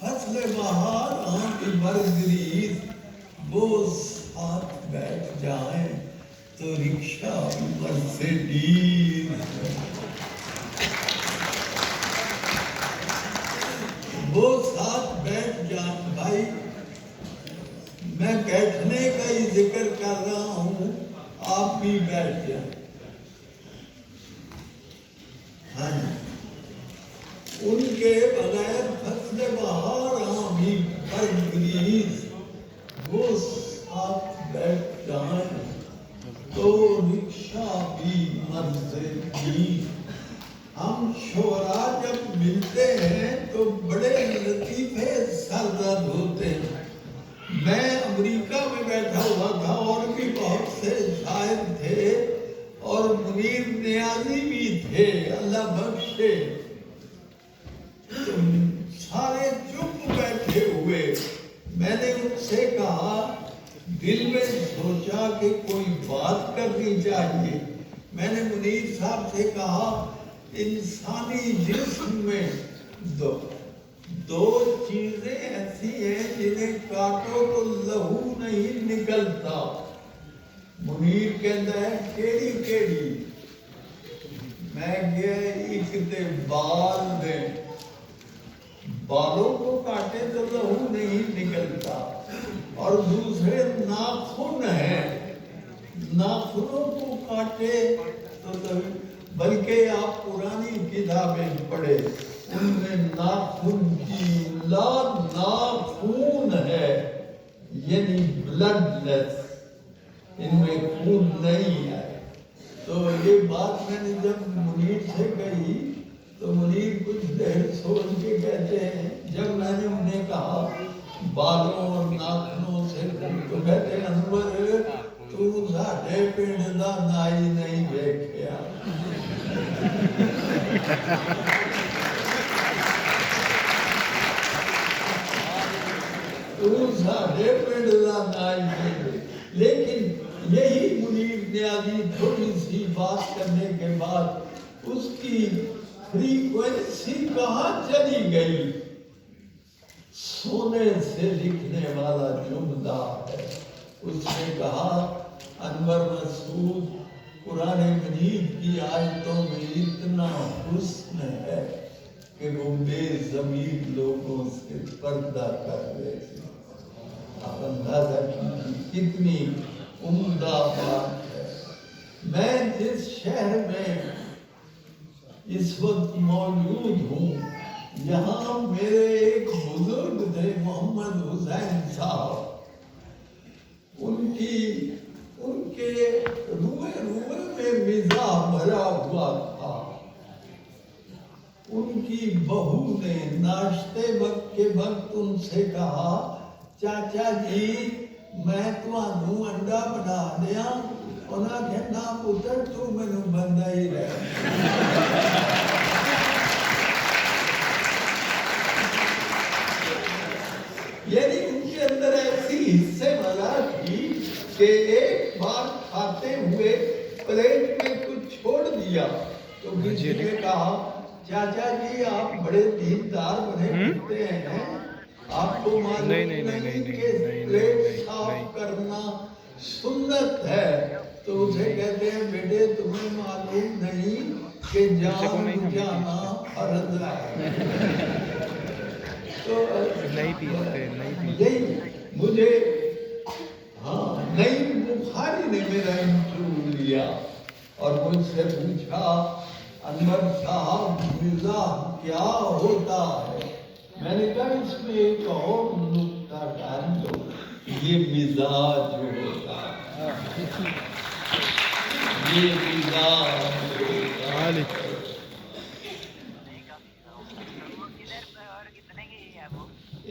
فصل بہار آم برگریز وہ ساتھ بیٹھ جائیں تو رکشہ مرسیڈیز وہ ساتھ بیٹھ جائیں. بھائی میں بیٹھنے کا ہی ذکر کر رہا ہوں, آپ بھی بیٹھ جائیں. ہاں ان کے بغیر فصل بہار آمی برگریز وہ ساتھ بیٹھ جائیں تو رکشہ بھی مرسیڈیز. ہم شعراء جب ملتے ہیں تو بڑے لطیفے سرزد ہوتے ہیں. میں امریکہ میں بیٹھا ہوا تھا اور بھی بہت سے شاعر تھے اور منیر نیازی بھی تھے, اللہ بخشے. سارے چپ بیٹھے ہوئے. میں نے ان سے کہا, دل میں سوچا کہ کوئی بات کرنی چاہیے. میں نے منیر صاحب سے کہا, انسانی جسم میں دو چیزیں ایسی ہیں جنہیں کاٹو تو لہو نہیں نکلتا. منیر کہتا ہے کیڑی کیڑی؟ میں گیا ایک تے بال دے, بالوں کو کاٹے تو لہو نہیں نکلتا, اور دوسرے ناخن ہیں, ناخنوں کو کاٹے تو بلکہ آپ پرانی کتابیں پڑھے, ان میں ناخن کی لا ناخون ہے, یعنی بلڈ لیس, ان میں خون نہیں ہے. تو یہ بات میں نے جب منیر سے کہی تو منیر کچھ دیر سوچ کے کہتے ہیں, جب میں نے انہیں کہا بالوں اور ناخنوں سے, تو کہتے ہیں انور تو ساڈے پنڈ دا نائی نہیں ویکھیا. تو ساڈے پنڈ دا نائی نہیں. لیکن یہی منیر نیازی تھوڑی سی بات کرنے کے بعد اس کی فریکوینسی کہاں چلی گئی. سونے سے لکھنے والا جملہ ہے. اس نے کہا, انور مسعود قرآن مجید کی آیتوں میں اتنا حسن ہے کہ وہ بے ضمیر لوگوں سے پردہ کر دیتے. آپ اندازہ کیجیے کتنی عمدہ بات ہے. میں جس شہر میں اس وقت موجود ہوں, یہاں میرے ایک بزرگ تھے محمد حسین صاحب. ان کے روئے میں مزاح بھرا ہوا تھا. ان کی بہو نے ناشتے وقت کے وقت ان سے کہا, چاچا جی میں تمہوں انڈا بنا دیا. انہاں کہنا پتر تو مینوں بندہ ہی رہ. یعنی ان کے اندر ایسی حصے والا تھی کہ ایک بار کھاتے ہوئے پلیٹ میں کچھ چھوڑ دیا تو کسی نے کہا, چاچا جی آپ بڑے دیندار بنے پھرتے ہیں, آپ کو معلوم نہیں کہ پلیٹ صاف کرنا سنت ہے. تو اسے کہتے ہیں, بیٹے تمہیں معلوم نہیں کہ جان جانا فرض ہے. تو یہی مجھے نئی بخاری نے میرا انٹرویو لیا اور مجھ سے پوچھا, انور صاحب مزاح کیا ہوتا ہے؟ میں نے کہا اس میں ایک اور نکتہ ڈال دو, یہ مزاج ہوتا ہے, یہ مزاج ہوتا ہے.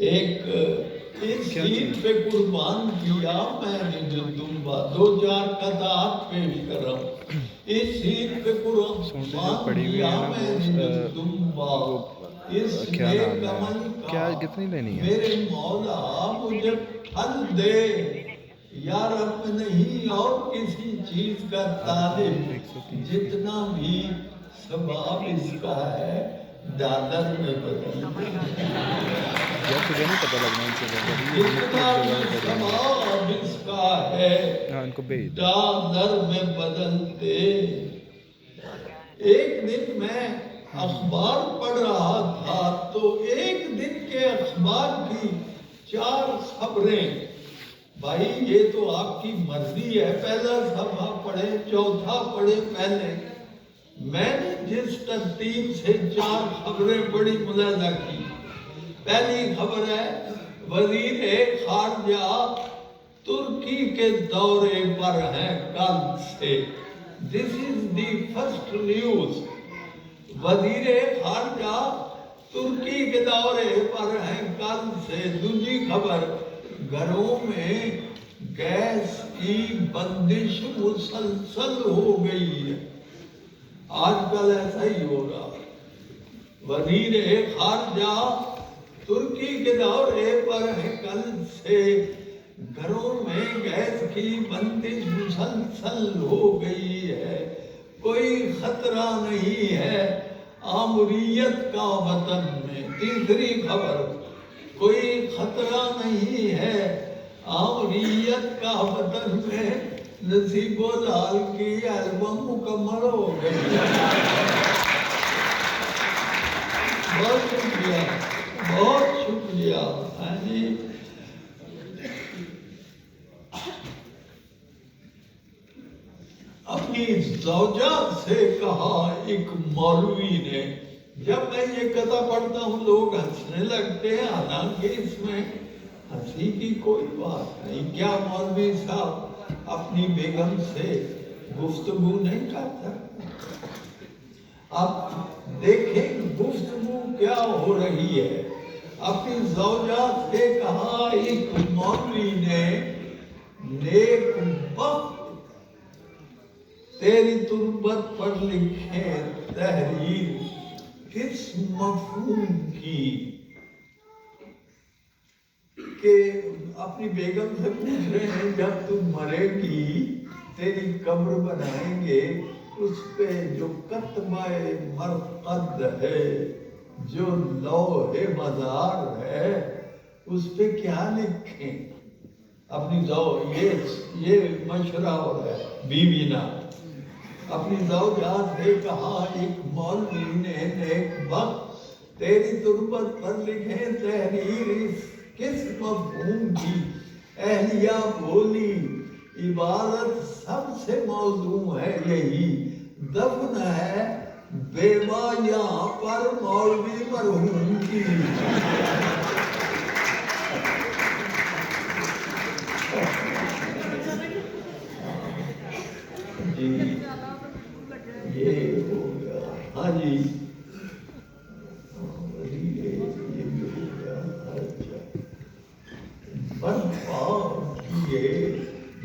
ایک اس عید پہ قربان کیا میں نے جو دمبا, 2-4 قطعات پیش کر رہا ہوں. اس عید پہ قربان کیا میں نے جو دمبا, اس میں کمن میرے مولا مجھے پھل دے. یا رب نہیں اور کسی چیز کا طالب, جتنا بھی ثواب اس کا ہے ڈالر میں بدل. صبح نہیں پتہ لگنا ان سے جتنا بھی ثواب اس کا ہے ہاں ان کو بھیج ڈالر میں بدلتے. ایک دن میں اخبار پڑھ رہا تھا تو ایک دن کے اخبار کی 4 خبریں. بھائی یہ تو آپ کی مرضی ہے، پہلا صفحہ پڑھے چوتھا پڑھے. پہلے میں نے جس ترتیب سے 4 خبریں بڑی ملاحظہ کی. پہلی خبر ہے وزیر خارجہ ترکی کے دورے پر ہیں کل سے. This is the first news. وزیر خارجہ ترکی کے دورے پر ہیں کل سے. دوسری خبر گھروں میں گیس کی بندش مسلسل ہو گئی ہے. آج کل ایسا ہی ہوگا. وزیر خارجہ ترکی کے دورے پر ہیں کل سے. گھروں میں گیس کی بندش مسلسل ہو گئی ہے. کوئی خطرہ نہیں ہے آمریت کا وطن میں. تیسری خبر کوئی خطرہ نہیں ہے آمریت کا وطن میں. نصیب لال کی البم مکمل ہو گئی. بہت شکریہ، بہت شکریہ. ہاں جی اپنی زوجہ سے کہا ایک مولوی نے. جب میں یہ قطعہ پڑھتا ہوں لوگ ہنسنے لگتے ہیں، حالانکہ اس میں ہنسی کی کوئی بات نہیں. کیا مولوی صاحب اپنی بیگم سے گفتگو نہیں کرتا؟ اب دیکھیں گفتگو کیا ہو رہی ہے. اپنی زوجہ سے کہا ایک مولوی نے نیک وقت تیری تربت پر لکھے تحریر کس مفہوم کی. کہ اپنی بیگم سے پوچھ رہے ہیں جب تم مرے گی تیری قبر بنائیں گے، اس پہ جو کتبہ مرقد ہے، جو لوح مزار ہے، اس پہ کیا لکھیں. اپنی یہ مشورہ ہو رہا ہے بیوی نا. اپنی زوجہ سے کہا ایک مولوی نے نیک وقت تیری تربت پر لکھے تحریر کس مفہوم کی. اہلیہ بولی عبادت سب سے موضوع ہے یہی. دفن ہے بیوہ یہاں پر مولوی مرحوم کی. جی یہ ہو گیا. ہاں جی یہ بھی ہو گیا.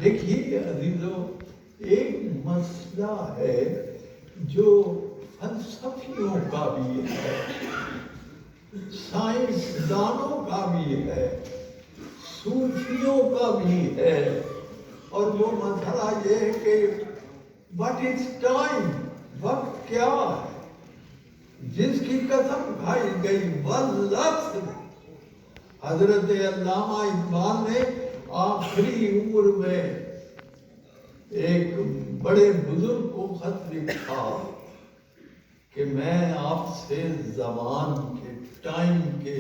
دیکھیے عزیزو، ایک مسئلہ ہے جو فلسفیوں کا بھی ہے، سائنسدانوں کا بھی ہے، صوفیوں کا بھی ہے. اور وہ مسئلہ یہ ہے کہ what is time؟ وقت کیا ہے جس کی قسم کھائی گئی واللفظ. حضرت علامہ اقبال نے آخری عمر میں ایک بڑے بزرگ کو خط لکھا کہ میں آپ سے زمان کے ٹائم کے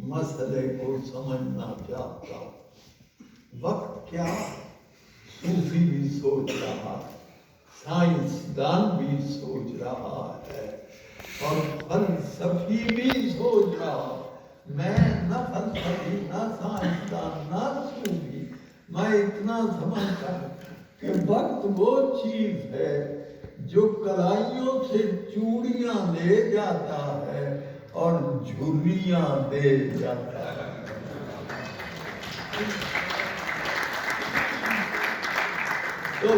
مسئلے کو سمجھنا چاہتا ہوں. وقت کیا؟ صوفی بھی سوچ رہا ہے، سائنسدان بھی سوچ رہا ہے، اور فلسفی بھی سوچ رہا. میں نہ فلسفی، نہ سائنسدان، نہ صوفی. میں اتنا سمجھتا ہوں کہ وقت وہ چیز ہے جو کلائیوں سے چوڑیاں لے جاتا ہے اور جھریاں دے جاتا ہے. تو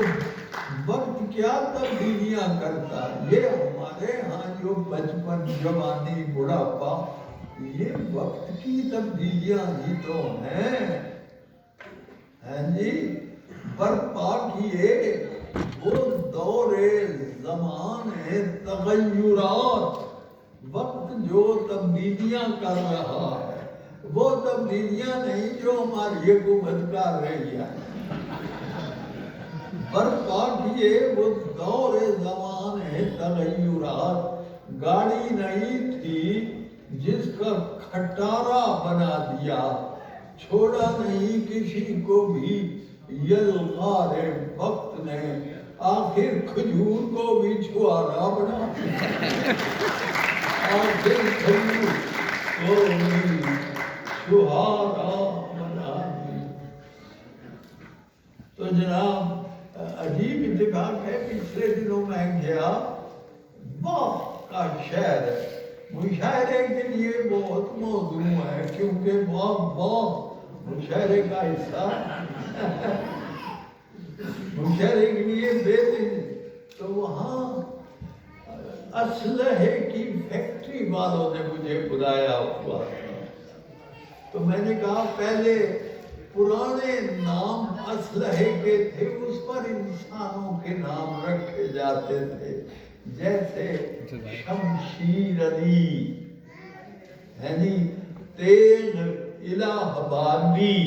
وقت کیا تبدیلیاں کرتا ہے؟ یہ ہمارے ہاں جو بچپن، جوانی، بڑھاپا، یہ وقت کی تبدیلیاں ہی تو ہیں. جی برپا کیے وہ دور زمان تغیرات. وقت جو تبدیلیاں کر رہا ہے، وہ تبدیلیاں نہیں جو ہماری حکومت کر رہی ہے. برپا کیے وہ دور زمان ہے تغیرات. گاڑی نہیں تھی جس کا کھٹارا بنا دیا. چھوڑا نہیں کسی کو بھی یلغار وقت نے. آخر کھجور کو بھی چھوارا بنا دیا. آخر کھجور کو بھی چھوارا بنا دیا. تو جناب عجیب اتفاق ہے. پچھلے دنوں میں گیا باغ کا شہر ہے. مشاعرے کے لیے بہت موضوع ہے کیونکہ باغ مشاعرے کا حصہ مشاعرے کے لیے بہترین. تو وہاں اسلحے کی فیکٹری والوں نے مجھے بلایا ہوا تھا. تو میں نے کہا پہلے پرانے نام اسلحے کے تھے, اس پر انسانوں کے نام رکھے جاتے تھے, جیسے شمشیر علی, یعنی تیغ الہ آبادی.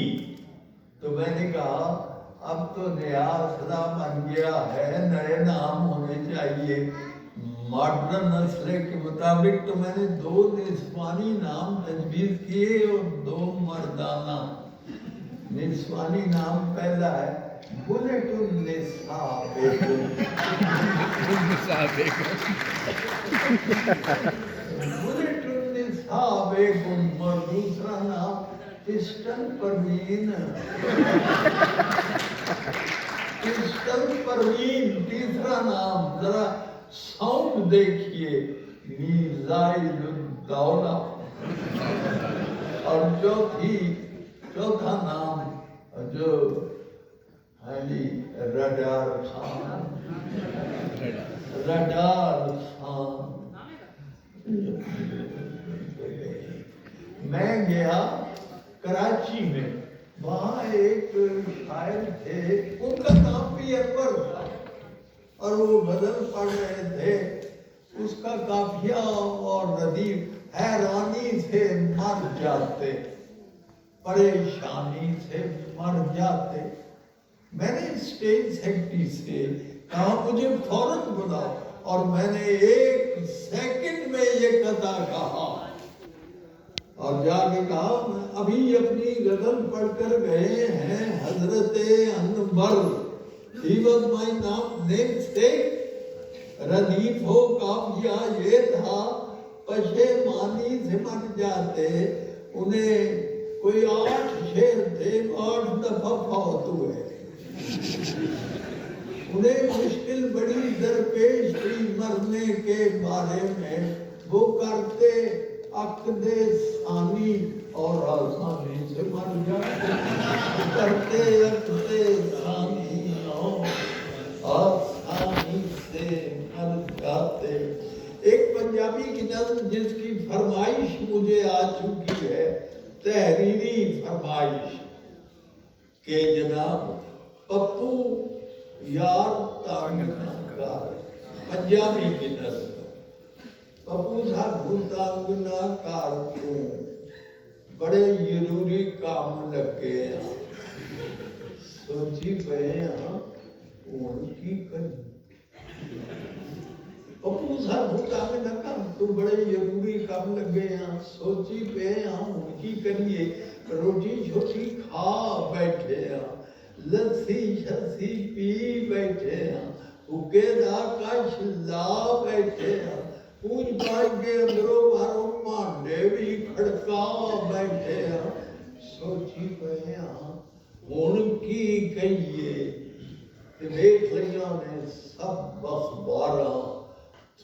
تو میں نے کہا اب تو نیا اسلحہ بن گیا ہے, نئے نام ہونے چاہیے ماڈرن اسلحے کے مطابق. تو میں نے 2 نسوانی نام تجویز کیے اور 2 مردانہ. نسوانی نام پہلا ہے بلٹ النساء بیگم, بلٹ النساء بیگم. اور دوسرا نام پسٹل پروین, پسٹل پروین. تیسرا نام ذرا ساؤنڈ دیکھیے, میزائل الدولہ. اور چوتھا نام جو ہے جی رڈار خان, رڈار خان. میں گیا کراچی میں, وہاں ایک شاعر تھے, ان کا نام بھی انور تھا, اور وہ غزل پڑھ رہے تھے. اس کا قافیہ اور ردیف حیرانی سے مر جاتے, پریشانی سے مر جاتے. میں نے اسٹیج سیکرٹری سے کہا مجھے فوراً بلاؤ, اور میں نے 1 سیکنڈ میں یہ قطع کہا اور جا کے کہا ابھی اپنی غزل پڑھ کر گئے ہیں حضرت انور. He was my namesake. ردیف ہو قافیہ یہ تھا, پشیمانی سے مر جاتے. انہیں کوئی 8 شعر تھے, 8 دفعہ فوت ہوئے. انہیں مشکل بڑی درپیش تھی مرنے کے بارے میں. وہ کرتے عقد ثانی اور آسانی سے مر جاتے. کرتے عقد ثانی اور آسانی سے مر جاتے. ایک پنجابی کی نظم جس کی فرمائش مجھے آ چکی ہے, تحریری فرمائش, کہ جناب پپو یار تانگ نہ کر. پنجابی کی نظم. پپو سانو تانگ نہ کر, تو بڑے ضروری کام لگے ہیں. سوچی پے ہاں ہن کی کری. پپو سانو تانگ نہ کر, تو بڑے ضروری کام لگے ہیں. سوچی پے ہاں ہن کی کریے. روٹی چھوٹی کھا بیٹھے ہیں, لسی شسی پی بیٹھے ہیں, حکے دا کش لا بیٹھے ہیں. پوچھ پاچھ کے اندروں باہروں پانڈے بھی کھڑکا بیٹھے ہیں. سوچی پے ہاں ہن کی کہیے. دیکھ لیاں نے سب اخباراں,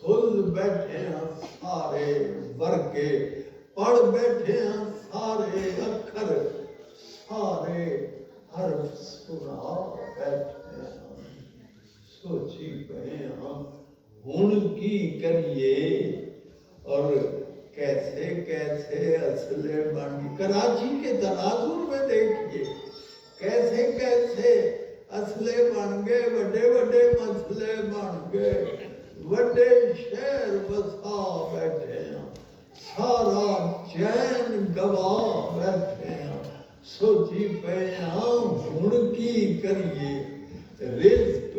تھل بیٹھے ہیں سارے ورگے, پڑھ بیٹھے ہیں سارے اکھر, سارے حرف سنا بیٹھے ہیں. سوچی پے ہاں ہن کی کریے. اور کیسے کیسے اسلحے بن گئے. کراچی کے تناظر میں دیکھیے کیسے کیسے اسلحے بن گئے, بڑے بڑے مسئلے بن گئے, بڑے شہر بسا بیٹھے ہیں. سارا چین گوا بیٹھے ہیں سوچی پہ ہن کی کریے رزق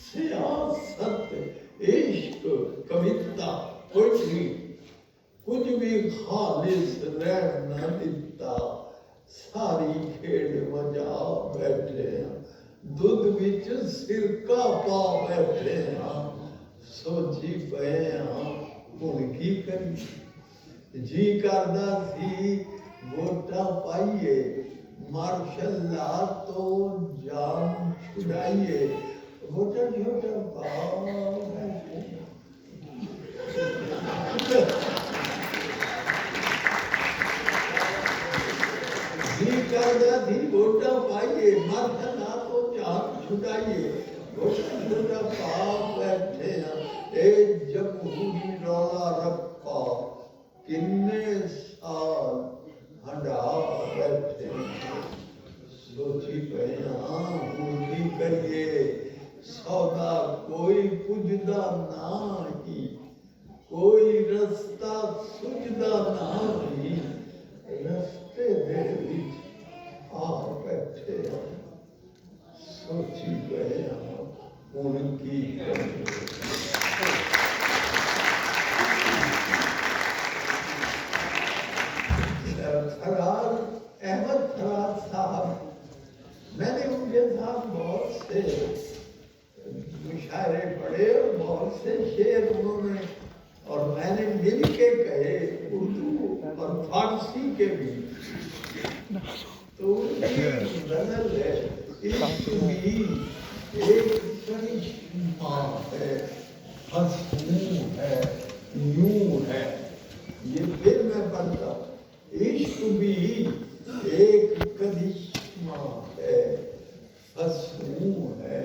سیاست عشق کویتا کوئی کچھ بھی خالص رہ نہ دیتا ساری کھیڑ مجا بیٹھے ہیں دودھ وچ سرکہ پا بیٹھے ہیں سوچی پے ہاں ہن کی کری جی کردا سی ووٹاں پائیے ماشاء اللہ تو جان چھڑائیے ووٹاں چھوٹا پا بیٹھے جی کردا سی ووٹاں پائیے ماشاء اللہ تو جان چھڑائیے ووٹاں چھوٹا پا بیٹھے ہیں اے جمہوری رولا رکھا کنے سال ہنڈا بیٹھے ہیں سوچی پہ ہن کی کریے سودا کوئی پجدا نہیں کوئی رستہ سجدا نہیں رستے دے وچ آ بیٹھے ہیں سوچی پہ ہن کی کریے فرار احمد فرار صاحب میں نے ان کے ساتھ بہت سے مشاعرے پڑھے اور بہت سے شعر انہوں نے اور میں نے مل کے کہے اردو اور فارسی کے بھی تو ان کی غزل ہے عشق بھی ایک کرشمہ ہے حسن ہے یوں ہے یہ پھر میں پڑھتا ہوں عشق بھی ایک کرشمہ ہے حسن ہے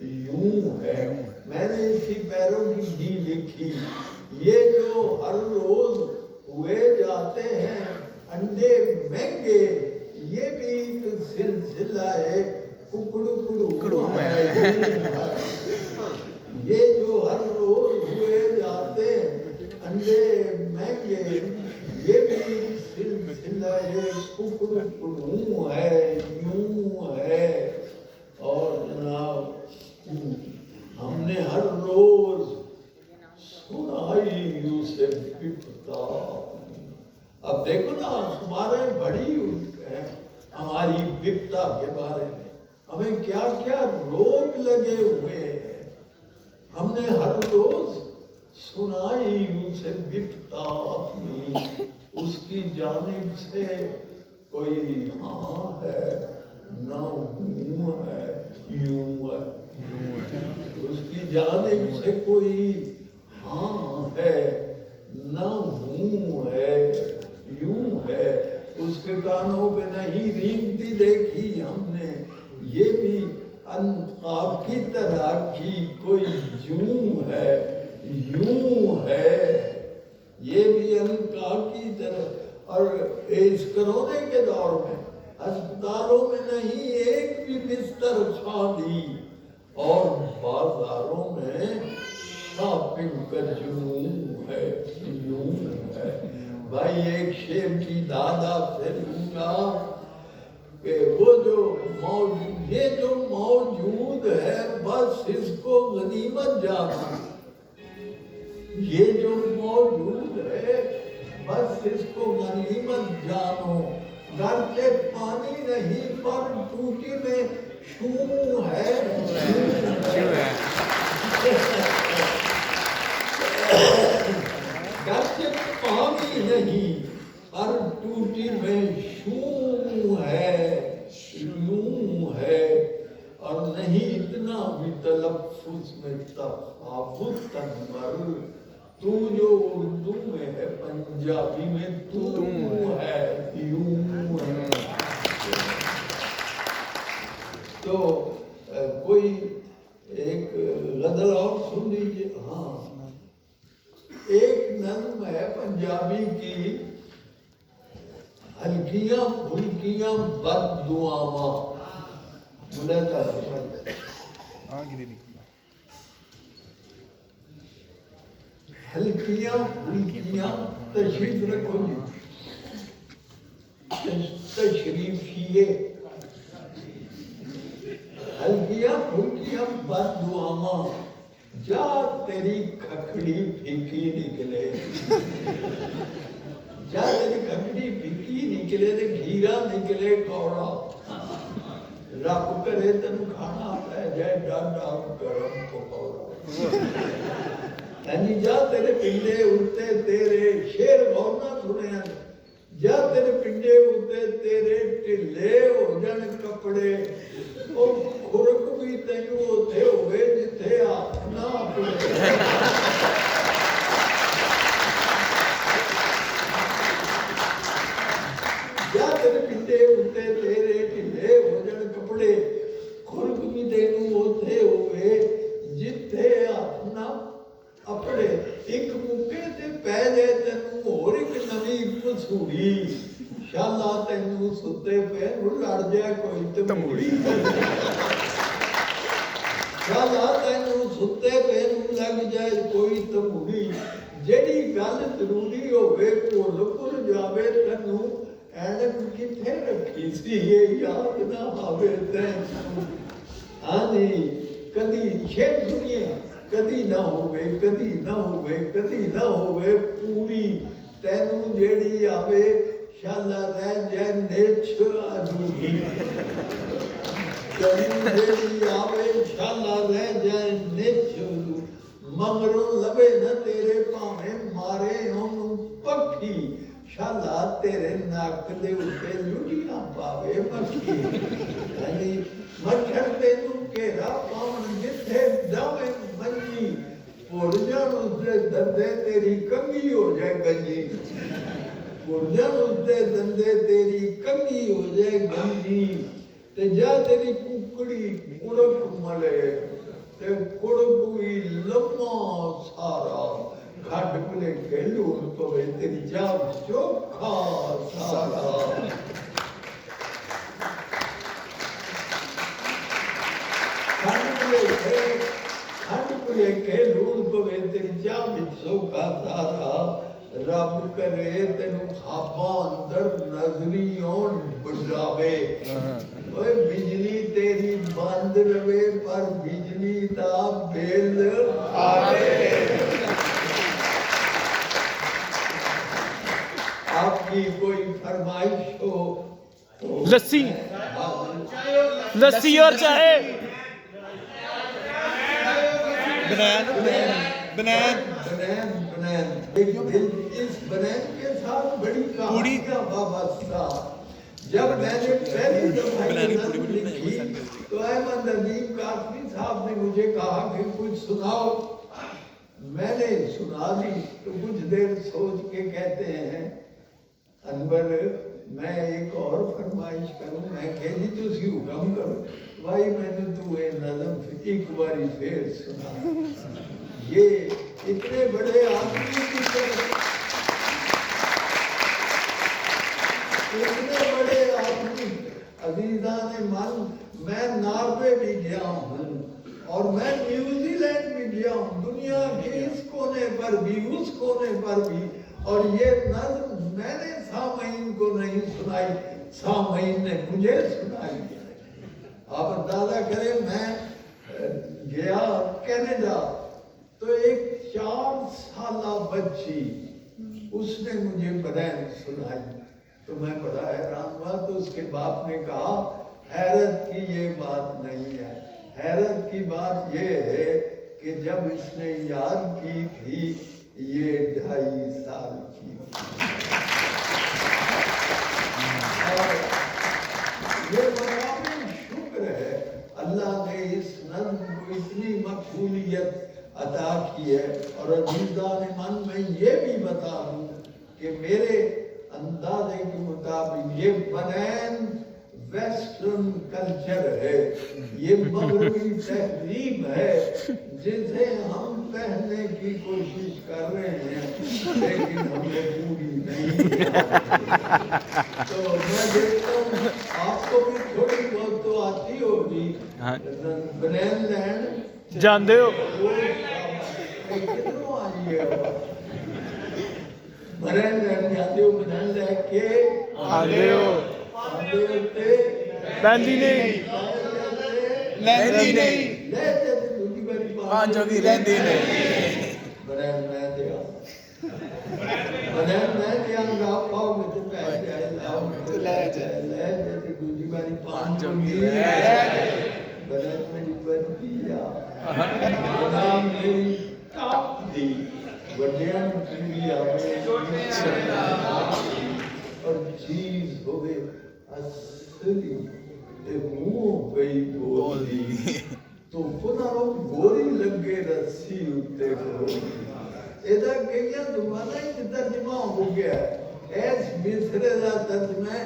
یوں ہے میں نے اسی پیروں کی جی لکھی یہ جو ہر روز ہوئے جاتے ہیں انڈے مہنگے یہ بھی ایک سلسلہ ہے ککڑو ہے یہ جو ہر روز ہوئے جاتے ہیں انڈے مہنگے یہ بھی سلسلہ ہے ککڑو ہے یوں ہے اور جناب ہم نے ہر روز سنائی یوسف بپتا اب دیکھو نا ہمارے بڑی ہے ہماری بپتا کے بارے میں ہمیں کیا کیا روگ لگے ہوئے ہیں ہم نے ہر روز سنائی یوسف بپتا اپنی اس کی جانب سے کوئی ہاں ہے نہ ہوں ہے یوں ہے اس کی جانب سے کوئی ہاں ہے نہ ہوں ہے یوں ہے اس کے کانوں پہ نہیں رینگتی دیکھی ہم نے یہ بھی انقاب کی طرح کی کوئی یوں ہے یوں ہے یہ بھی انقاب کی طرح اور اس کرونے کے دور میں ہسپتالوں میں نہیں ایک بھی بستر خالی اور بازاروں میں شاپنگ کا جنون ہے یوں ہے بھائی ایک شیر کی دادا سے لوں گا کہ وہ جو موجود یہ جو موجود ہے بس اس کو غنیمت جانا یہ جو موجود ہے بس اس کو غنیمت جانو گھر سے پانی نہیں پر ٹوٹی میں شوں ہے گھر سے پانی نہیں پر ٹوٹی میں شوں ہے یوں ہے اور نہیں اتنا بھی تلفظ میں تفاوت تنور تو جو اردو میں ہے پنجابی میں تو ہے یوں ہے تو کوئی ایک غزل اور سن لیجیے ہاں ایک نظم ہے پنجابی کی ہلکیاں پھلکیاں بد دعاواں ملاحظہ ہلکیاں پھلکیاں تشریف رکھو جی تشریفیے ہلکیاں پھلکیاں بد دعاواں جا تیری کھکڑی پھیکی نکلے جا تیری کھکڑی پھیکی نکلے تے گھیرا نکلے کوڑا رب کرے تینوں کھانا پہ جائے ڈاڈا گرم پکوڑا یعنی جا تیرے پنڈے اٹھتے تیرے شیر غور نہ سنے ہیں جا تیرے پنڈے اٹھتے تیرے ٹلے ہو جان کپڑے او خورک بھی تینوں ہوتے ہوئے جتھے ہاتھ نہ اپنے جا تیرے پنڈے اٹھتے تیرے ٹلے ہو جان کپڑے خورک بھی تینوں ہوتے ہوئے جتھے ہاتھ نہ اپنے ایک موقع تے پہ جائے تینوں اور ایک نویں پسوڑی شالا تینوں ستے پہ لڑ جائے کوئی تموڑی شالا تینوں ستے پہ لگ جائے کوئی تموڑی جیڑی گل ضروری ہوئے بھول جاوے تینوں اینک کتھے رکھی سی یہ یاد نہ آوے تینوں ہاں جی کدی شیر سنیے کدی نہ ہوئے کدی نہ ہوئے کدی نہ ہوئے پوری تینوں جیڑی آوے شالا رہ جائے نیچ ادھوری تینوں جیڑی آوے شالا رہ جائے نیچ ادھوری مغروں لبے نہ تیرے پاویں مارے انہوں پکھی شالا تیرے ناک دے اٹھے لڑیاں پاوے مکھی یعنی مچھر تینوں کیرا پاون جتھے جاوے منجی پڑ جان اس دے دندے تیری کنگھی ہو جائے گنجی پڑ جان اس دے دندے تیری کنگھی ہو جائے گنجی تے جا تیری ککڑی کڑک ملے تے کڑک ہوئی لمحہ سارا گھٹ ملے گھلون پوے تیری جاب چوکھا سارا کہ لون پوے تیری جاب چوکھا سارا رب کرے تینوں خواباں اندر نظریوں بجاوے اوے بجلی تیری بند رہے پر بجلی دا بل آوے آپ کی کوئی فرمائش ہو لسی لسی اور چاہے بنان اس بنان کے ساتھ بڑی کہانی کا وابستہ جب میں نے پہلی دفعہ یہ نظم لکھی تو احمد ندیم کاسمی صاحب نے مجھے کہا کہ کچھ سناؤ میں نے سنا دی تو کچھ دیر سوچ کے کہتے ہیں انور میں ایک اور فرمائش کروں میں کہ جی تسی حکم کرو بھائی میں نے تو یہ نظم ایک باری پھر سنا یہ اتنے بڑے آدمی کی طرف اتنے بڑے آدمی عزیزان من میں ناروے بھی گیا ہوں اور میں نیوزی لینڈ بھی گیا ہوں دنیا کے اس کونے پر بھی اس کونے پر بھی اور یہ نظم میں نے سامعین کو نہیں سنائی سامعین نے مجھے سنائی آپ اندازہ کریں میں گیا کینیڈا تو ایک 4 سالہ بچی اس نے مجھے بنان سنائی تو میں بڑا حیران ہوا تو اس کے باپ نے کہا حیرت کی یہ بات نہیں ہے حیرت کی بات یہ ہے کہ جب اس نے یاد کی تھی یہ 2.5 سال کی اور یہ مقام شکر ہے اللہ نے اس نظم کو اتنی مقبولیت عطا کی ہے اور عزیزان من میں یہ بھی بتا دوں کہ میرے اندازے کے مطابق یہ بنان ویسٹرن کلچر ہے یہ مغربی تہذیب ہے جسے ہم پہننے کی کوشش کر رہے ہیں لیکن ہمیں پوری نہیں تو میں دیکھتا ہوں آپ کو بھی تھوڑی بہت تو آتی ہوگی بنان لینڈ جاندے ہو کتنوں آئی مرن جاتے ہو بدن لے کے آندے ہو آندے ہوتے بندی نہیں لیندی نہیں لیتے تھے دوسری باری پانچوں کی لیندی نہیں بدن میں دیا بدن میں دیا گا پاؤ میں تو پیسے آئے لاؤ میں تو لے جائے دوسری باری پانچوں کی بدن میں جبت دیا بدن میری ٹاپ دی وڈیاں کی اور چیز ہوئے اصلی منہ پئی بولی تو پنارو گوری لگے رسی اتے گوری ایدہ کہیا دوبارہ ہی ترجمہ ہو گیا ایس مصر دا ترجمہ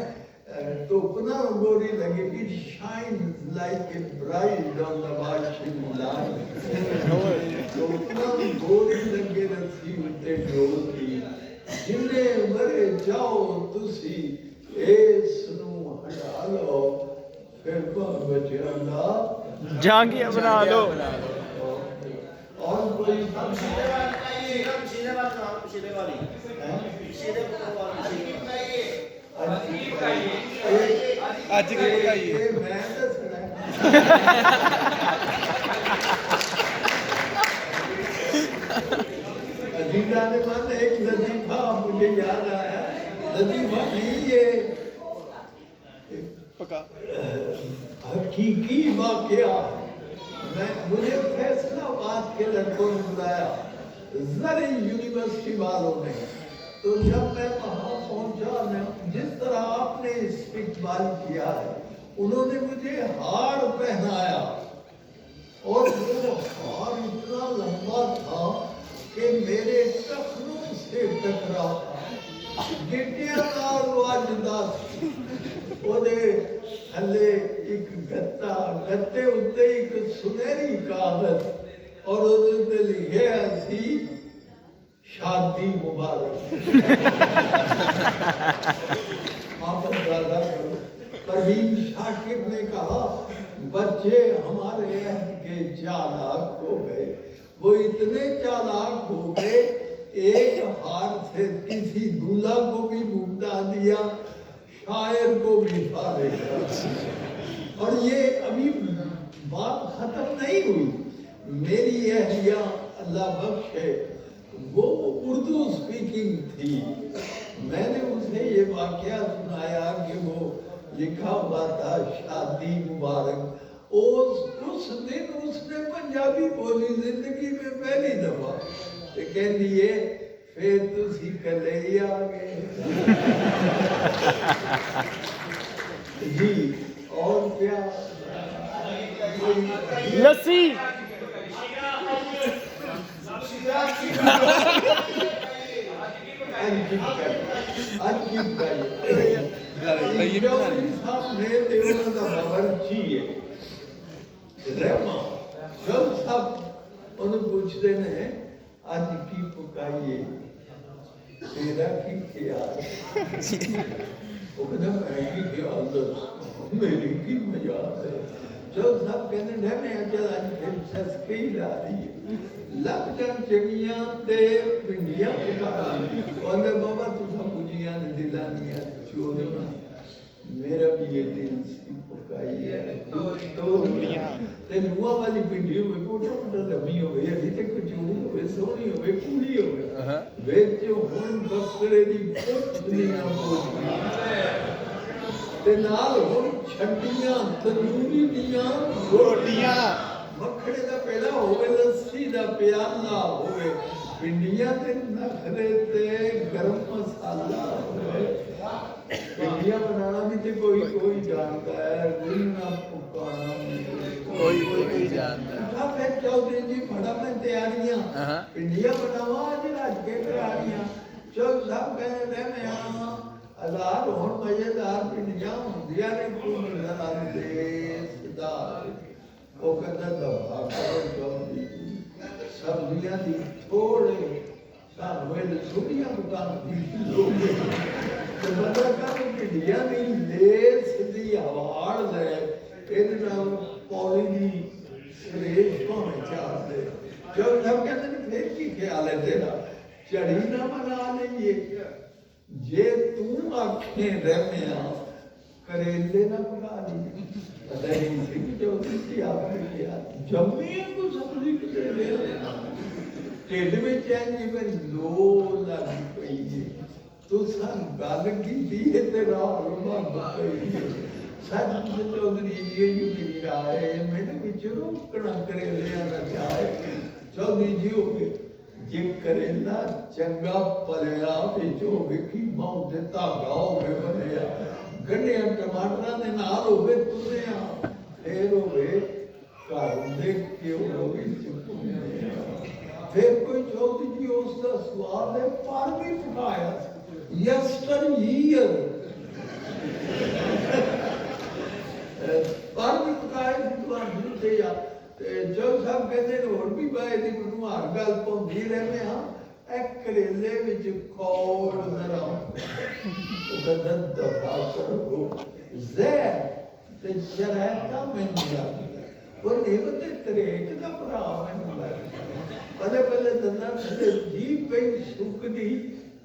تو پنارو گوری لگے it shines like a bride on the washing line تو پنارو گوری لگے رسی اتے گوری جنہیں مرے جاؤ تسی ایس نو ہٹا لو پھر کون بچے اللہ جانگیاں بنا لو اور کوئی آج کی بتائیے میں دسنا عزیزہ نے من ایک لطیفہ مجھے یاد آیا لطیفہ نہیں یہ حقیقی واقعہ مجھے فیصلہ بات کے لڑکوں نے بلایا زرعی یونیورسٹی والوں نے تو جب میں وہاں پہنچا جس طرح آپ نے استقبال کیا ہے انہوں نے مجھے ہار پہنایا اور وہ ہار اتنا لمبا تھا کہ میرے ٹخنوں سے ٹکرا تھا گٹیاں نال واجدہ تھی ਉਹਦੇ ਥੱਲੇ ਇੱਕ ਗੱਤਾ ਗੱਤੇ ਉੱਤੇ ਇੱਕ ਸੁਨਹਿਰੀ ਕਾਗਜ਼ ਔਰ ਉਹਦੇ ਉੱਤੇ ਲਿਖਿਆ ਸੀ ਸ਼ਾਦੀ ਮੁਬਾਰਕ آپ اندازہ کرو پروین شاکر نے کہا بچے ہمارے عہد کے چالاک ہو گئے وہ اتنے چالاک ہو گئے ایک ہار سے کسی دولہا کو بھی بھگتا دیا شاعر کو بھی فارغ کر اور یہ ابھی بات ختم نہیں ہوئی میری اہلیہ اللہ بخش ہے وہ اردو سپیکنگ تھی میں نے اسے یہ واقعہ سنایا کہ وہ لکھا ہوا تھا شادی مبارک اس دن اس نے پنجابی بولی زندگی میں پہلی دفعہ کہہ دیے پھر تسی کلے ہی آگئے جی اور کیا لسی پوچھتے ہیں آج کی پکائیے تیرا کی خیال وہ کہتا میں کی خیال دس میری کی مجال ہے جو سب کہتے ہیں میں اچھا آج پھر سسکی لا رہی ہے لگ جان چگیاں تے پنڈیاں پکا رہی اور بابا تو سب پوچھیاں دلانیاں چوریاں میرا بھی یہ دل سی پکائی ہے تو تے نوہ والی پنڈی ہوئے کوٹا کوٹا لمی ہوئے ابھی تک چوری ہوئے سونی ہوئے کوڑی ہوئے ویچے ہون بکرے دی پوچھنیاں پوچھنیاں تے نال ہون چھٹیاں تندوری دیاں روٹیاں مکھڑے دا پیڑا ہوئے لسی دا پیالہ ہوئے پنڈیاں تے نخرے تے گرم مسالہ ہوئے پنڈیاں بنانا بھی تے کوئی جانتا ہے گلنا پکانا کوئی جانتا ہے پھر چودھری جی بڑا میں تیاریاں پنڈیاں بناوا آج راج کے تیاریاں چود صاحب کہنے رہے میں ہزار ہون مزیدار پنڈیاں ہوندیاں نے کوئی نظر آتے صدار وہ کہتا دبا کرو چودھری سبزیاں دی تھوڑے کام ہوئے چھوٹیاں مکان دی لوگے تو بندہ کہا پنڈیاں دی لیس دی ہوار دے ادنا پولی دی سریش کو میں چاہ دے جو سب کہتے ہیں پھر کی خیال ہے تیرا چڑھی نہ بنا لئیے جے تم آنکھیں رہمیا کریلے نہ پکا لیے پتہ نہیں سکھ جو کسی آپ نے کیا جمعی کو سمجھی کتے لے لینا ٹیڈ میں چین جی میں لو لگی پئی ہے تو سن گل کی دیئے تیرا علماء بکئی ہے سچ چودھری یہ جو میری آئے میں نے کچھ روکنا کرے لیا نہ چاہے چودھری جی ہو گئے جب کرے نا چنگا پلیا پیچو وکی ماؤں دیتا گاؤں میں بنیا گنیا ٹماٹرہ نے نال ہوئے تُنے پھر ہوئے کار دیکھ کے ہوئے چکنے پھر کوئی چودھری جی اس کا سوال ہے پار بھی پکایا یسٹر ایئر پار بھی پکایا جتوان جھوٹے یا جو سب کہتے ہیں اور بھی بائے دی منو ہر گل پوں بھی رہے میں ہاں ایک کریلے وچ کھوڑ ذرا وہ گدن دفاع کرو زہر تے شرائطہ میں نہیں آتی وہ نیمت تریک دا پرا میں نہیں پہلے پہلے دنہ سے جی پئی سکھ دی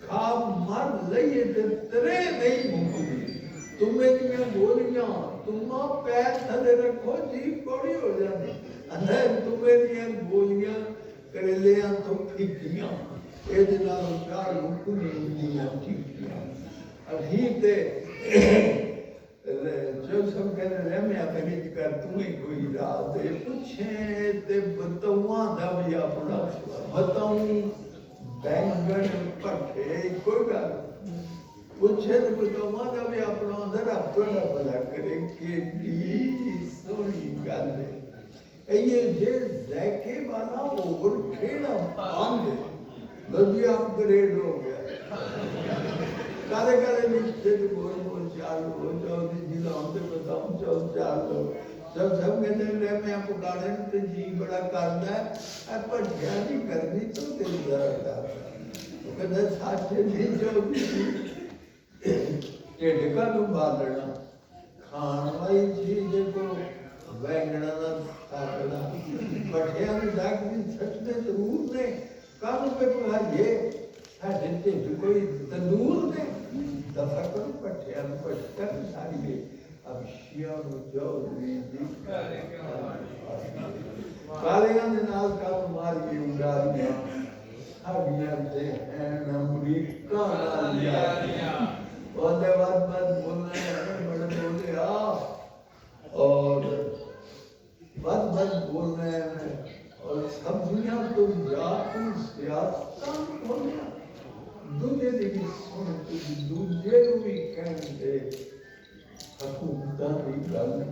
خواب مر لئیے تے ترے نہیں مکدی تمہیں دیا گولیاں تمہاں پیر تھلے رکھو جی کوڑی ہو جانے اندر تمہیں دیا گولیاں کریلیاں تو پھیکیاں اے دنال چار مکدی ہوندیاں ٹھیکیاں ابھی تے جو سب کہنے رہے میں اپنی کر تمہیں کوئی راہ دے پوچھیں تے بتاؤں دا بھی اپنا بتاؤں بینگن پٹھے کوئی گل پوچھے تے بتاؤں دا بھی اپنا اندر اپنا بلا کرے کہ دی سونی گل ہے یہ جے ذیکے والا اوور کھیڑا باندھ لگی اپ گریڈ ہو گیا کارے کارے نشتے تو بول بول چال ہو جاؤ دی جیلا ہم تے بتاؤں چاؤ چال ہو جب سب کہتے ہیں میں آپ کو کارے تے جی بڑا کرنا ہے پر جانی کرنی تو تیری ذرا کرنا تو کہتے ساتھے نہیں جو دی ٹیڈکا تو بالنا کھان وائی چیز کو وینگنا نہ ساکنا بٹھیاں نے ڈاک بھی سچنے ضرور نے کانوں پہ کہا یہ ساڑھے ٹیڈ کوئی تندور نے دفع کرو پٹھیاں نے پٹھکر ساڑھے اب شیعہ و جوزی دی کالیاں نے نال کام ماری انداریاں ساڑھیاں دے ہیں امریکہ نالیاں بولے بات بولنے ہیں بڑے بولے اور بات بولنے ہیں اور سبزیاں تو جاتوں سیاستاں بولنے دوجے دی بھی سنتی دوجے کو بھی کہنے حکومتاں بھی گل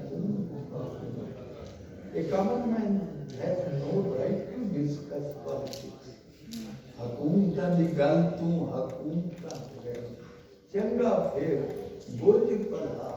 A government has no right to discuss politics. حکومتاں دی گل تو حکومتاں کرے چنگا پھر بوجھ پڑھا